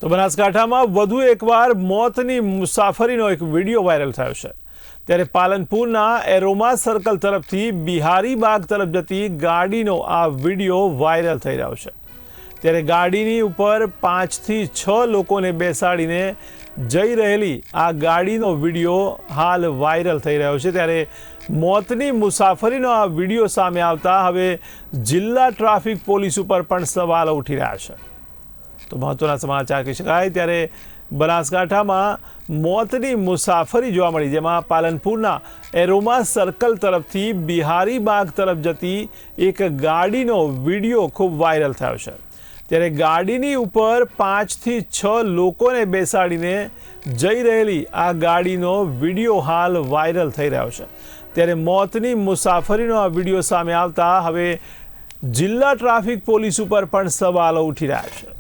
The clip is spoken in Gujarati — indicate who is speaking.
Speaker 1: તો બનાસકાંઠામાં વધુ એકવાર મોતની મુસાફરીનો એક વિડીયો વાયરલ થયો છે। ત્યારે પાલનપુરના એરોમા સર્કલ તરફથી બિહારીબાગ તરફ જતી ગાડીનો આ વિડીયો વાયરલ થઈ રહ્યો છે। ત્યારે ગાડીની ઉપર 5 થી 6 લોકોને બેસાડીને જઈ રહેલી આ ગાડીનો વિડીયો હાલ વાયરલ થઈ રહ્યો છે। ત્યારે મોતની મુસાફરીનો આ વિડીયો સામે આવતા હવે જિલ્લા ટ્રાફિક પોલીસ ઉપર પણ સવાલો ઉઠી રહ્યા છે। તો મહત્વના સમાચાર કહી શકાય ત્યારે બનાસકાંઠામાં મોતની મુસાફરી જોવા મળી, જેમાં પાલનપુરના એરોમા સર્કલ તરફથી બિહારીબાગ તરફ જતી એક ગાડીનો વિડીયો ખૂબ વાયરલ થયો છે। ત્યારે ગાડીની ઉપર 5 થી 6 લોકોને બેસાડીને જઈ રહેલી આ ગાડીનો વિડીયો હાલ વાયરલ થઈ રહ્યો છે। ત્યારે મોતની મુસાફરીનો આ વિડીયો સામે આવતા હવે જિલ્લા ટ્રાફિક પોલીસ ઉપર પણ સવાલો ઉઠી રહ્યા છે।